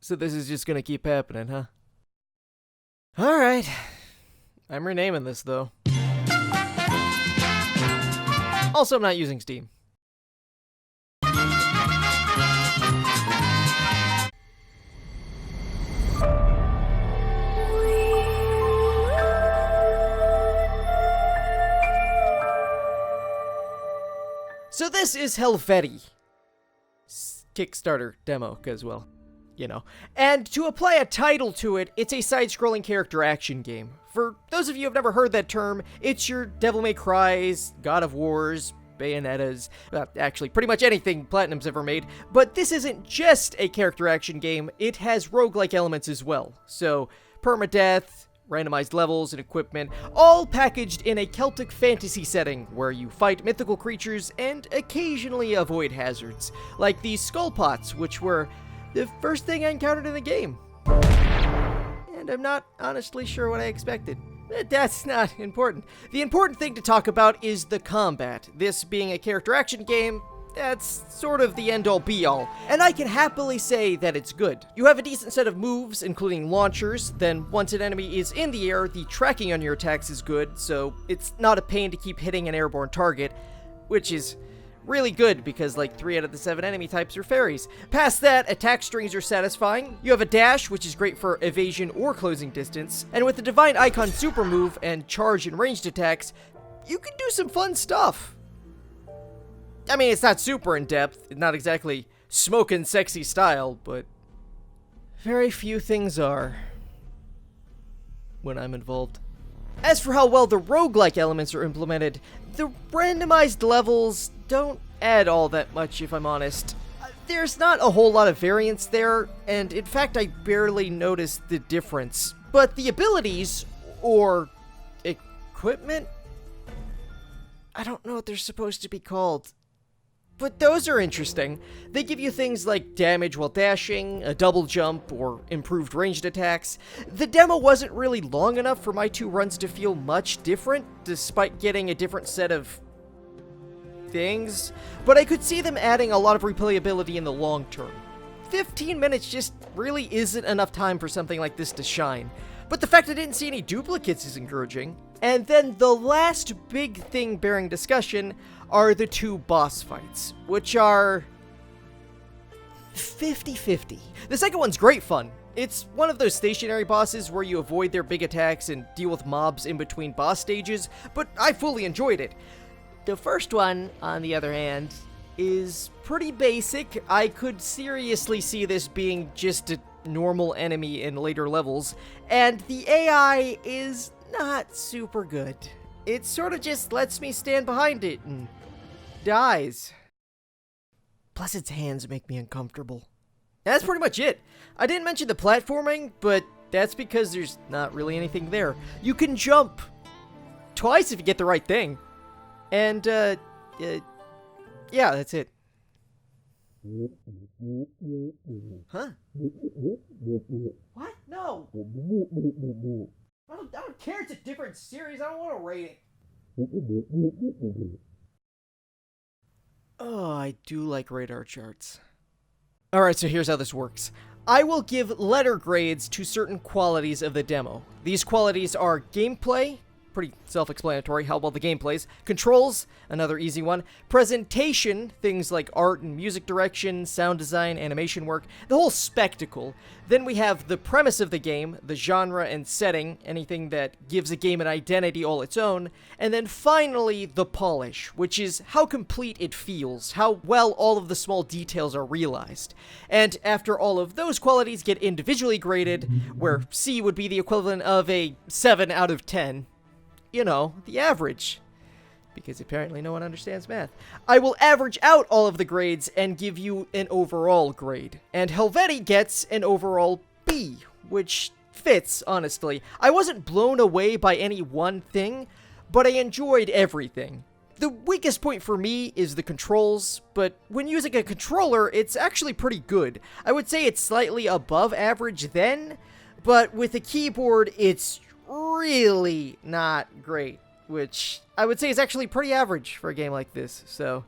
So this is just gonna keep happening, huh? Alright. I'm renaming this, though. Also, I'm not using Steam. So this is Helvetii. Kickstarter demo, because, well, you know. And to apply a title to it, it's a side-scrolling character action game. For those of you who have never heard that term, it's your Devil May Cry's, God of War's, Bayonetta's, actually pretty much anything Platinum's ever made. But this isn't just a character action game, it has roguelike elements as well. So, permadeath, randomized levels and equipment, all packaged in a Celtic fantasy setting where you fight mythical creatures and occasionally avoid hazards, like these skull pots, which were the first thing I encountered in the game. And I'm not honestly sure what I expected. That's not important. The important thing to talk about is the combat. This being a character action game, that's sort of the end-all be-all, and I can happily say that it's good. You have a decent set of moves, including launchers, then once an enemy is in the air, the tracking on your attacks is good, so it's not a pain to keep hitting an airborne target, which is really good because like 3 out of the 7 enemy types are fairies. Past that, attack strings are satisfying. You have a dash, which is great for evasion or closing distance, and with the Divine Icon super move and charge and ranged attacks, you can do some fun stuff. I mean, it's not super in-depth, not exactly smokin' sexy style, but very few things are when I'm involved. As for how well the roguelike elements are implemented, the randomized levels don't add all that much, if I'm honest. There's not a whole lot of variance there, and in fact I barely noticed the difference. But the abilities, or equipment? I don't know what they're supposed to be called. But those are interesting. They give you things like damage while dashing, a double jump, or improved ranged attacks. The demo wasn't really long enough for my 2 runs to feel much different, despite getting a different set of things, but I could see them adding a lot of replayability in the long term. 15 minutes just really isn't enough time for something like this to shine. But the fact I didn't see any duplicates is encouraging. And then the last big thing bearing discussion are the 2 boss fights, which are 50-50. The second one's great fun. It's one of those stationary bosses where you avoid their big attacks and deal with mobs in between boss stages, but I fully enjoyed it. The first one, on the other hand, is pretty basic. I could seriously see this being just a normal enemy in later levels, and the AI is not super good. It sort of just lets me stand behind it and dies. Plus its hands make me uncomfortable. That's pretty much it. I didn't mention the platforming, but that's because there's not really anything there. You can jump twice if you get the right thing. And, yeah, that's it. Huh? What? No! I don't care, it's a different series, I don't want to rate it. Oh, I do like radar charts. Alright, so here's how this works. I will give letter grades to certain qualities of the demo. These qualities are gameplay, pretty self-explanatory how well the game plays. Controls, another easy one. Presentation, things like art and music direction, sound design, animation work, the whole spectacle. Then we have the premise of the game, the genre and setting, anything that gives a game an identity all its own. And then finally, the polish, which is how complete it feels, how well all of the small details are realized. And after all of those qualities get individually graded, where C would be the equivalent of a 7 out of 10, you know, the average. Because apparently no one understands math. I will average out all of the grades and give you an overall grade. And Helvetii gets an overall B, which fits, honestly. I wasn't blown away by any one thing, but I enjoyed everything. The weakest point for me is the controls, but when using a controller, it's actually pretty good. I would say it's slightly above average then, but with a keyboard, it's really not great, which I would say is actually pretty average for a game like this, so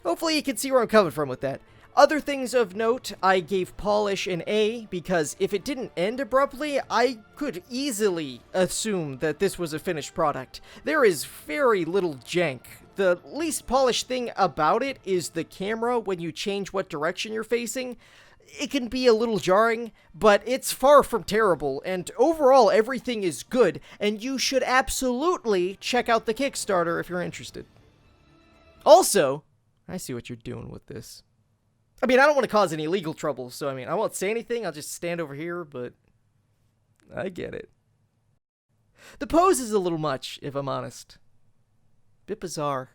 hopefully you can see where I'm coming from with that. Other things of note, I gave polish an A because if it didn't end abruptly, I could easily assume that this was a finished product. There is very little jank. The least polished thing about it is the camera when you change what direction you're facing. It can be a little jarring, but it's far from terrible, and overall everything is good, and you should absolutely check out the Kickstarter if you're interested. Also, I see what you're doing with this. I mean, I don't want to cause any legal trouble, so I won't say anything, I'll just stand over here, but I get it. The pose is a little much, if I'm honest. Bit bizarre.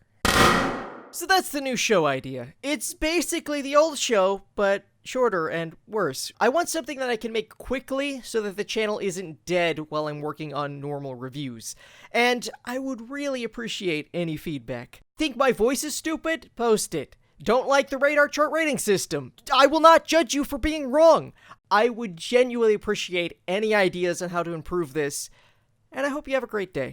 So that's the new show idea. It's basically the old show, but shorter and worse. I want something that I can make quickly so that the channel isn't dead while I'm working on normal reviews. And I would really appreciate any feedback. Think my voice is stupid? Post it. Don't like the radar chart rating system? I will not judge you for being wrong. I would genuinely appreciate any ideas on how to improve this, and I hope you have a great day.